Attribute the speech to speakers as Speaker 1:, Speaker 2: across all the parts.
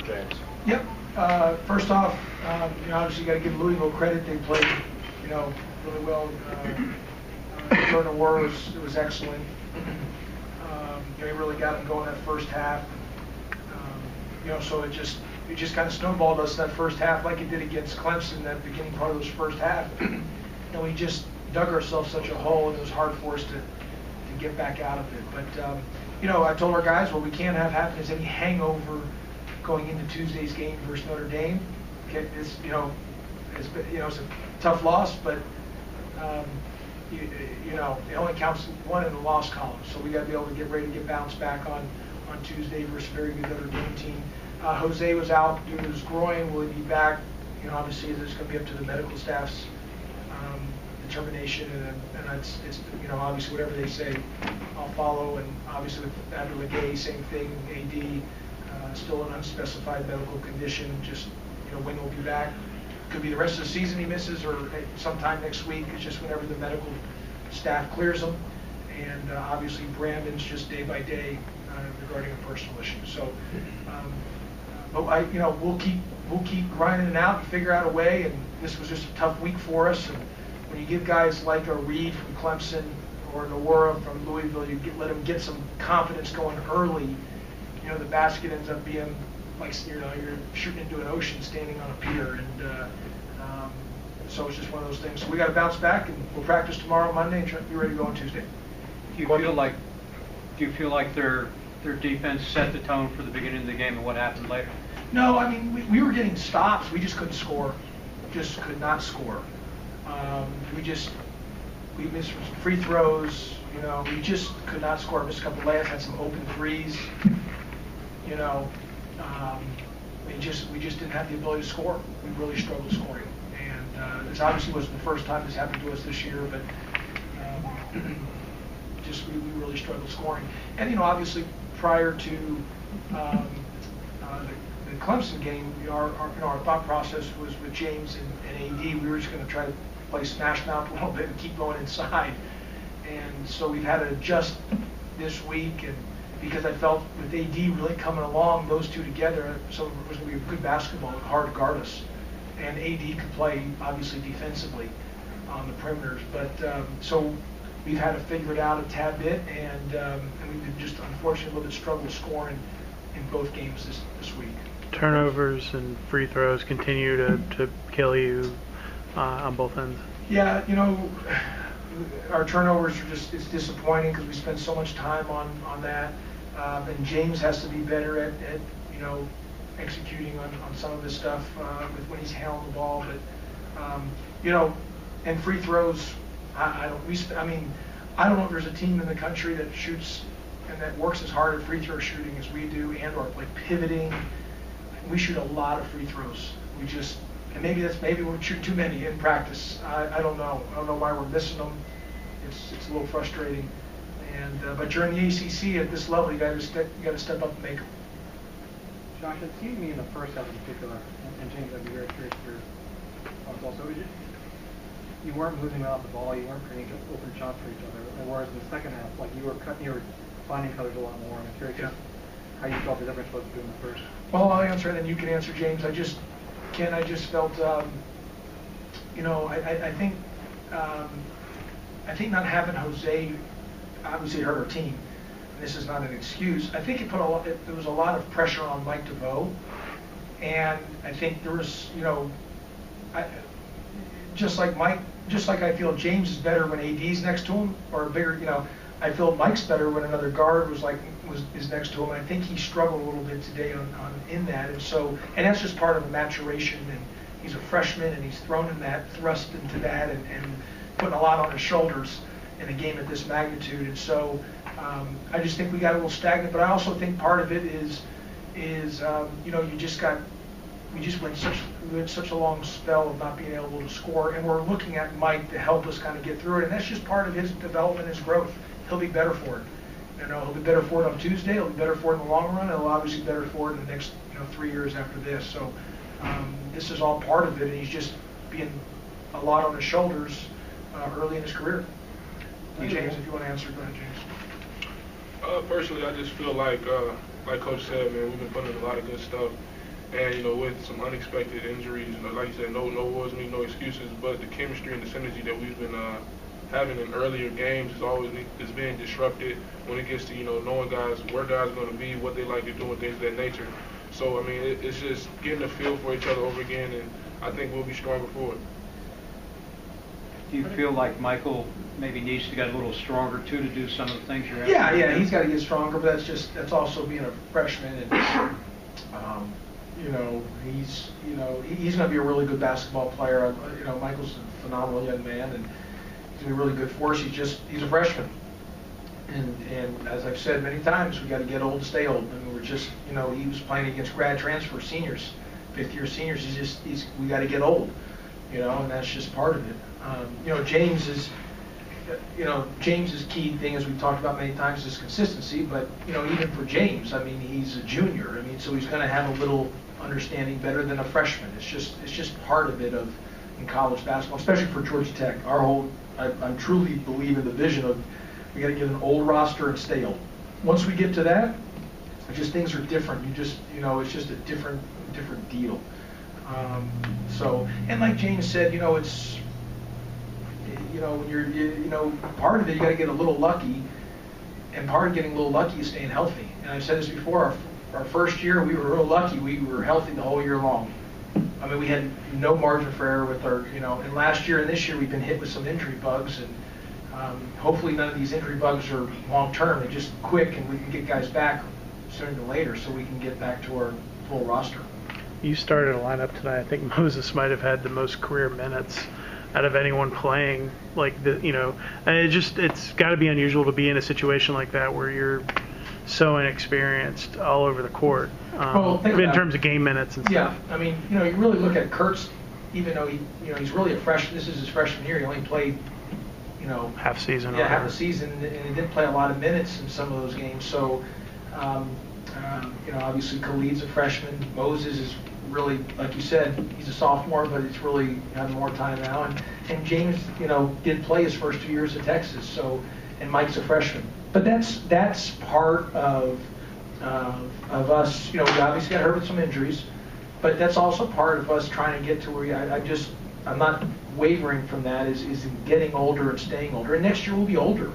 Speaker 1: James.
Speaker 2: Yep. First off, obviously you got to give Louisville credit. They played, really well. During the war, it was excellent. They really got them going that first half. So it just kind of snowballed us that first half, like it did against Clemson, that beginning part of this first half. And we just dug ourselves such a hole, and it was hard for us to get back out of it. But I told our guys, what we can't have happen is any hangover going into Tuesday's game versus Notre Dame. Okay, it's a tough loss, but it only counts one in the loss column. So we got to be able to get ready to get bounced back on Tuesday versus a very good Notre Dame team. Jose was out due to his groin. Will he be back? Obviously, it's going to be up to the medical staff's determination, and it's obviously whatever they say, I'll follow. And obviously with Adler Legay, same thing. AD, still an unspecified medical condition. Just when he'll be back. Could be the rest of the season he misses, or sometime next week. It's just whenever the medical staff clears him. And obviously Brandon's just day by day regarding a personal issue. So, but we'll keep grinding it out and figure out a way. And this was just a tough week for us. And when you give guys like a Reed from Clemson or Nowara from Louisville, let them get some confidence going early. The basket ends up being like you're shooting into an ocean standing on a pier, and so it's just one of those things. So we got to bounce back, and we'll practice tomorrow, Monday, and try to be ready to go on Tuesday.
Speaker 3: Do you feel like their defense set the tone for the beginning of the game and what happened later?
Speaker 2: No, I mean we were getting stops. We just couldn't score. Just could not score. We missed some free throws. We just could not score. Missed a couple layups. Had some open threes. We just didn't have the ability to score. We really struggled scoring, and this obviously wasn't the first time this happened to us this year, but we really struggled scoring. And obviously prior to the Clemson game, our thought process was with James and AD, we were just going to try to play smash mouth a little bit and keep going inside. And so we've had to adjust this week, and because I felt with AD really coming along, those two together, so it was going to be good basketball and hard to guard us. And AD could play, obviously, defensively on the perimeters. But so we've had to figure it out a tad bit, and we've been just, unfortunately, a little bit struggled scoring in both games this week.
Speaker 4: Turnovers and free throws continue to kill you on both ends.
Speaker 2: Yeah, our turnovers are it's disappointing because we spend so much time on that. And James has to be better at executing on some of this stuff with when he's handling the ball. But and free throws, I don't know if there's a team in the country that shoots and that works as hard at free throw shooting as we do, and or like pivoting. We shoot a lot of free throws. And maybe we shoot too many in practice. I don't know. I don't know why we're missing them. It's a little frustrating. But you're in the ACC at this level. You got to step up and make them.
Speaker 5: Josh, it seemed to me in the first half in particular, and James, I'd be very curious for your thoughts also. You weren't moving off the ball. You weren't creating open shots for each other. Whereas in the second half, like you were finding colors a lot more. And I'm curious how you felt the difference was between the first.
Speaker 2: Well, I'll answer it, and you can answer, James. I just felt, I think not having Jose obviously hurt our team. And this is not an excuse. I think there was a lot of pressure on Mike DeVoe, and I think there was, just like I feel James is better when AD's next to him, or bigger, I feel Mike's better when another guard is next to him. And I think he struggled a little bit today in that, and that's just part of the maturation. And he's a freshman, and he's thrust into that, and putting a lot on his shoulders in a game at this magnitude. And so I just think we got a little stagnant. But I also think part of it is we went such a long spell of not being able to score, and we're looking at Mike to help us kind of get through it. And that's just part of his development, his growth. He'll be better for it. He'll be better for it on Tuesday. He'll be better for it in the long run. He'll obviously be better for it in the next 3 years after this. So this is all part of it, and he's just being a lot on his shoulders early in his career. James, if you want to answer, go ahead, James.
Speaker 6: Personally, I just feel like Coach said, man, we've been putting in a lot of good stuff.
Speaker 1: And, you know, with some unexpected injuries, you know, like you said, no awards, no excuses, but the chemistry and the synergy that we've been having in earlier games is being disrupted when it gets to, you know, knowing guys, where guys are going to be, what they like to do, and things of that nature. So, I mean, it's just getting a feel for each other over again, and I think we'll be stronger for it.
Speaker 3: Do you feel like Michael maybe needs to get a little stronger too to do some of the things you're asking?
Speaker 2: Yeah, he's got to get stronger, but that's also being a freshman, and he's going to be a really good basketball player. You know, Michael's a phenomenal young man, and he's going to be really good for us. He's a freshman, and as I've said many times, we got to get old to stay old. I mean, he was playing against grad transfer seniors, fifth-year seniors. We got to get old, you know, and that's just part of it. James's key thing, as we've talked about many times, is consistency. But even for James, I mean, he's a junior. I mean, so he's going to have a little understanding better than a freshman. It's just part of it in college basketball, especially for Georgia Tech. I truly believe in the vision of we got to get an old roster and stay old. Once we get to that, things are different. It's just a different deal. And like James said, it's, when you're, part of it, you got to get a little lucky, and part of getting a little lucky is staying healthy. And I've said this before, our first year, we were real lucky. We were healthy the whole year long. I mean, we had no margin for error with our, and last year and this year, we've been hit with some injury bugs, and hopefully none of these injury bugs are long-term. They're just quick, and we can get guys back sooner than later so we can get back to our full roster.
Speaker 4: You started a lineup tonight. I think Moses might have had the most career minutes out of anyone playing. And it's got to be unusual to be in a situation like that where you're so inexperienced all over the court. In terms of game minutes and stuff.
Speaker 2: Yeah, I mean, you really look at Kurt's, even though he's really a freshman. This is his freshman year. He only played,
Speaker 4: half season.
Speaker 2: Yeah, half a season, and he didn't play a lot of minutes in some of those games. So, obviously Khalid's a freshman. Moses is really, like you said, he's a sophomore, but it's really having more time now. And James, did play his first 2 years at Texas. So, and Mike's a freshman. But that's part of us. We obviously got hurt with some injuries, but that's also part of us trying to get to where I'm not wavering from that. Is in getting older and staying older. And next year we'll be older.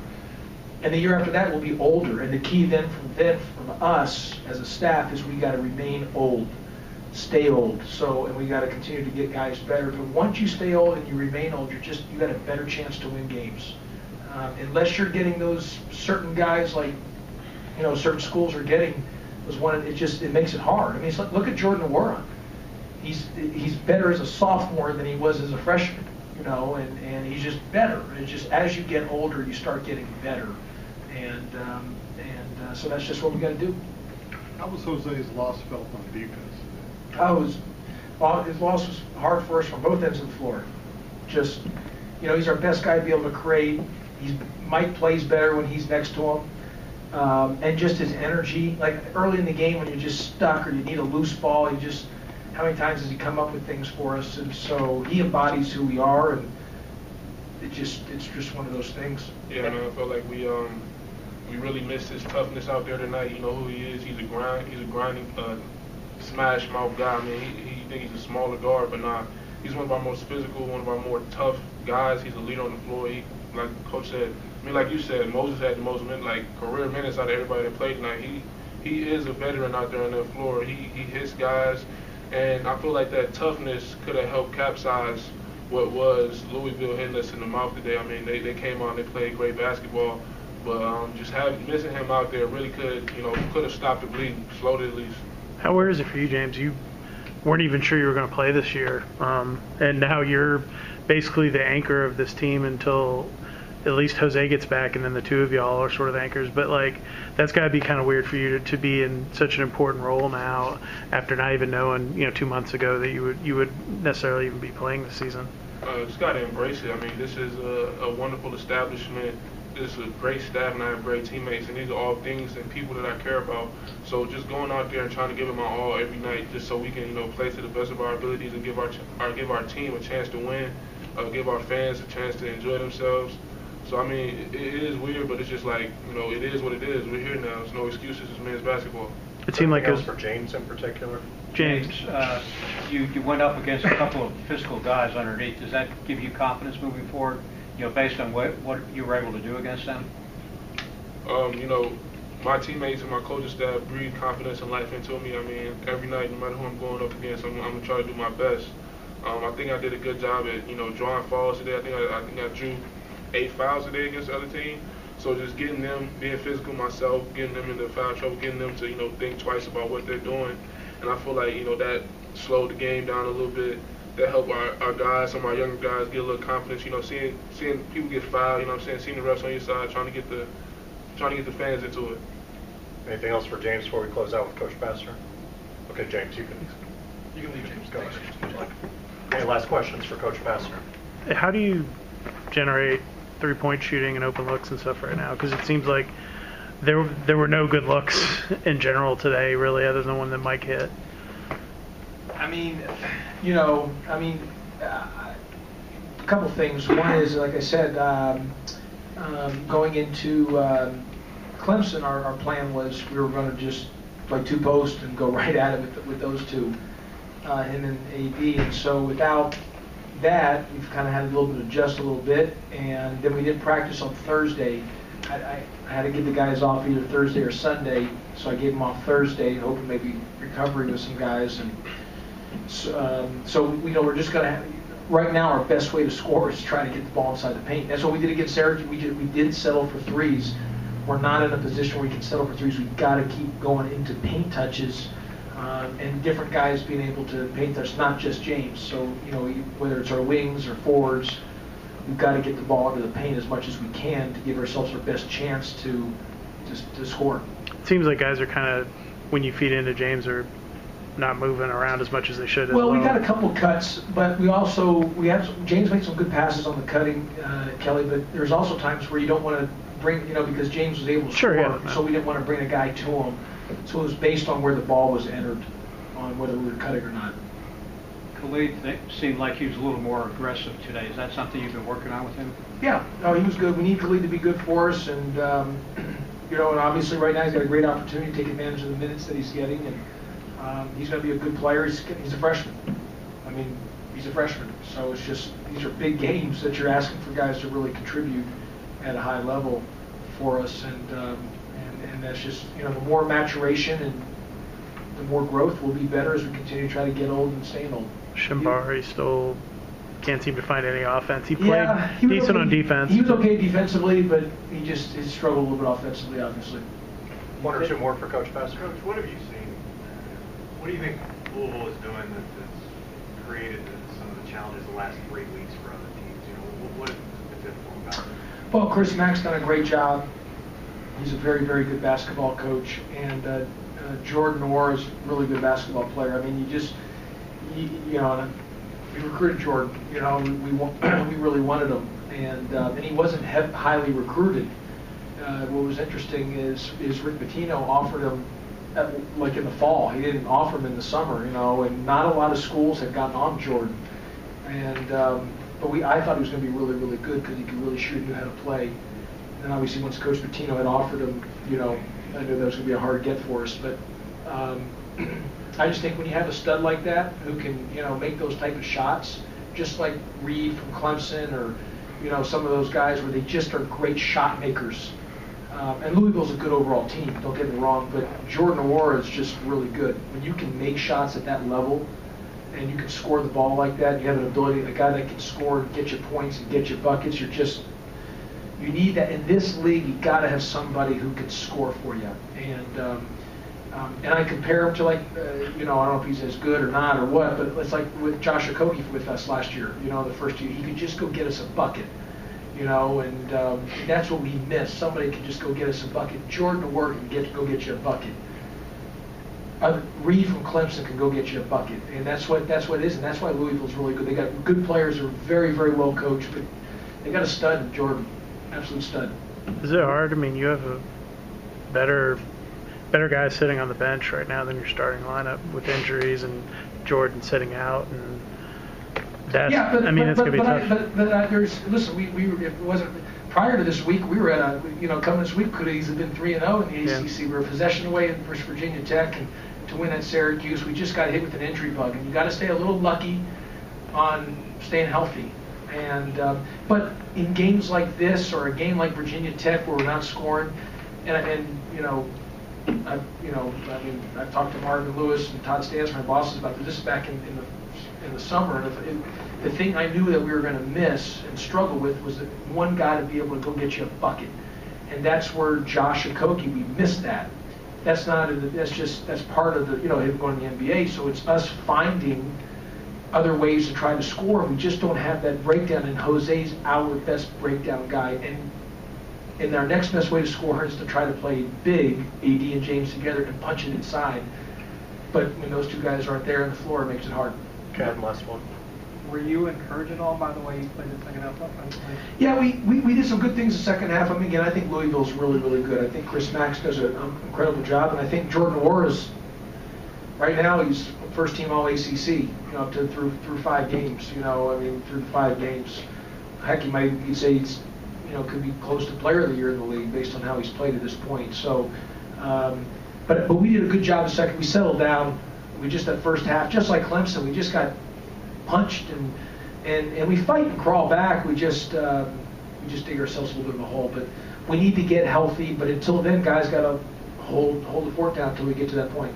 Speaker 2: And the year after that, we'll be older. And the key then from us as a staff is we got to remain old, stay old. And we got to continue to get guys better. But once you stay old and you remain old, you got a better chance to win games. Unless you're getting those certain guys like, certain schools are getting those it makes it hard. I mean, look at Jordan Warren. He's better as a sophomore than he was as a freshman. And he's just better. It's just as you get older, you start getting better, and so that's just what we got to do.
Speaker 6: How was Jose's loss felt on defense?
Speaker 2: His loss was hard for us from both ends of the floor. He's our best guy to be able to create. Mike plays better when he's next to him, and just his energy. Like early in the game when you're just stuck or you need a loose ball, how many times does he come up with things for us? And so he embodies who we are, and it's just one of those things.
Speaker 1: Yeah, man, I felt like we really missed his toughness out there tonight. You know who he is. He's a grinding, smash mouth guy. I mean, he think he's a smaller guard, but nah, he's one of our most physical, one of our more tough guys. He's a leader on the floor. Like Coach said, like you said, Moses had the most career minutes out of everybody that played tonight. He is a veteran out there on the floor. He hits guys. And I feel like that toughness could have helped capsize what was Louisville hitting us in the mouth today. I mean, they came on, they played great basketball, but missing him out there really could have stopped the bleeding, slowed it at least.
Speaker 4: How weird is it for you, James? You weren't even sure you were going to play this year, and now you're basically the anchor of this team until at least Jose gets back, and then the two of y'all are sort of anchors. But that's got to be kind of weird for you to be in such an important role now, after not even knowing 2 months ago that you would necessarily even be playing this season.
Speaker 1: Just got to embrace it. I mean, this is a wonderful establishment. This is a great staff, and I have great teammates, and these are all things and people that I care about. So just going out there and trying to give it my all every night, just so we can play to the best of our abilities and give our team a chance to win, give our fans a chance to enjoy themselves. So, I mean, it is weird, but it's just it is what it is. We're here now. There's no excuses. It's men's basketball.
Speaker 4: It seemed like it was
Speaker 7: for James in particular.
Speaker 4: James.
Speaker 3: You went up against a couple of physical guys underneath. Does that give you confidence moving forward? Based on what you were able to do against them.
Speaker 1: My teammates and my coaching staff breathe confidence and life into me. I mean, every night, no matter who I'm going up against, I'm gonna try to do my best. I think I did a good job at drawing fouls today. I think I drew 8 fouls today against the other team. So just getting them, being physical myself, getting them into foul trouble, getting them to think twice about what they're doing, and I feel like that slowed the game down a little bit. That helped our guys, some of our younger guys, get a little confidence. Seeing people get fouled. Seeing the refs on your side, trying to get the fans into it.
Speaker 7: Anything else for James before we close out with Coach Pastner? Okay, James, you can leave, James. Go ahead. Any last questions for Coach Pastner?
Speaker 4: How do you generate three-point shooting and open looks and stuff right now? Because it seems like there were no good looks in general today, really, other than one that Mike hit.
Speaker 2: A couple things. One is, like I said, going into Clemson, our plan was we were going to just play two posts and go right at it with those two, him and AD. And so without that, we've kind of had a little bit of adjust a little bit. And then we did practice on Thursday. I had to give the guys off either Thursday or Sunday, so I gave them off Thursday, hoping maybe recovery with some guys. And so we're just going to right now our best way to score is trying to get the ball inside the paint. That's what we did against Syracuse. We did settle for threes. We're not in a position where we can settle for threes. We've got to keep going into paint touches and different guys being able to paint touch, not just James. So whether it's our wings or forwards, we've got to get the ball into the paint as much as we can to give ourselves our best chance to score.
Speaker 4: It seems like guys are kind of, when you feed into James, are not moving around as much as they should.
Speaker 2: Well, we got a couple cuts, but we have James made some good passes on the cutting, Kelly. But there's also times where you don't want to bring, because James was able to score,
Speaker 4: yeah.
Speaker 2: So we didn't want to bring a guy to him. So it was based on where the ball was entered, on whether we were cutting or not.
Speaker 3: Khalid seemed like he was a little more aggressive today. Is that something you've been working on with him?
Speaker 2: Yeah, no, he was good. We need Khalid to be good for us, and and obviously right now he's got a great opportunity to take advantage of the minutes that he's getting, and he's going to be a good player. He's a freshman. He's a freshman, so it's just these are big games that you're asking for guys to really contribute at a high level for us, and that's just the more maturation and the more growth will be better as we continue to try to get old and stay old.
Speaker 4: Shimbari still can't seem to find any offense. He played decent on defense.
Speaker 2: He was okay defensively, but he struggled a little bit offensively, obviously.
Speaker 7: One or two more for Coach Pastner.
Speaker 8: Coach, what have you seen? What do you think Louisville is doing that's created some of the challenges the last 3 weeks for other teams? What has been difficult about it?
Speaker 2: Well, Chris Mack's done a great job. He's a very, very good basketball coach, and Jordan Orr is a really good basketball player. We recruited Jordan. We really wanted him, and he wasn't highly recruited. What was interesting is Rick Pitino offered him in the fall. He didn't offer him in the summer, and not a lot of schools had gotten on Jordan. And but I thought he was going to be really, really good because he could really shoot and knew how to play. And obviously, once Coach Pitino had offered him, I knew that was going to be a hard get for us. But I just think when you have a stud like that who can, make those type of shots, just like Reed from Clemson or, some of those guys where they just are great shot makers. And Louisville's a good overall team, don't get me wrong, but Jordan Orr is just really good. When you can make shots at that level and you can score the ball like that, you have an ability, a guy that can score and get you points and get you buckets, you need that. In this league, you got to have somebody who can score for you. And I compare him to I don't know if he's as good or not or what, but it's like with Josh Okogie with us last year. The first year, he could just go get us a bucket. And that's what we miss. Somebody can just go get us a bucket. Jordan Orr can go get you a bucket. Reed from Clemson can go get you a bucket, and that's what it is, and that's why Louisville's really good. They got good players, are very, very well coached, but they got a stud in Jordan, absolute stud.
Speaker 4: Is it hard? You have a better guys sitting on the bench right now than your starting lineup with injuries and Jordan sitting out, and that's.
Speaker 2: Yeah, but
Speaker 4: it's gonna be tough.
Speaker 2: But there's listen. It wasn't. prior to this week, we were at a, coming this week could have easily been 3-0 in the
Speaker 4: Yeah.
Speaker 2: ACC. We were a possession away versus Virginia Tech, and to win at Syracuse, we just got hit with an injury bug, and you got to stay a little lucky on staying healthy. And but in games like this, or a game like Virginia Tech where we're not scoring, and I've talked to Marvin Lewis and Todd Stans, my bosses, about this back in the summer. And the thing I knew that we were going to miss and struggle with was that one guy to be able to go get you a bucket, and that's where Josh Okogie, we missed that. That's part of the him going to the NBA. So it's us finding other ways to try to score. We just don't have that breakdown, and Jose's our best breakdown guy. And our next best way to score is to try to play big, AD and James together, and punch it inside. But when those two guys aren't there on the floor, it makes it hard.
Speaker 7: Okay, last one.
Speaker 5: Were you encouraged at all by the way you played the second half?
Speaker 2: Yeah, we did some good things the second half. I mean, again, I think Louisville's really, really good. I think Chris Max does an incredible job, and I think Jordan Orr is, right now, he's first team All ACC, up to through 5 games. Through 5 games. Heck, you'd say he's, could be close to Player of the Year in the league based on how he's played at this point. So, but we did a good job the second. We settled down. We just that first half, just like Clemson, we just got punched and we fight and crawl back. We just dig ourselves a little bit of a hole. But we need to get healthy. But until then, guys got to hold the fort down until we get to that point.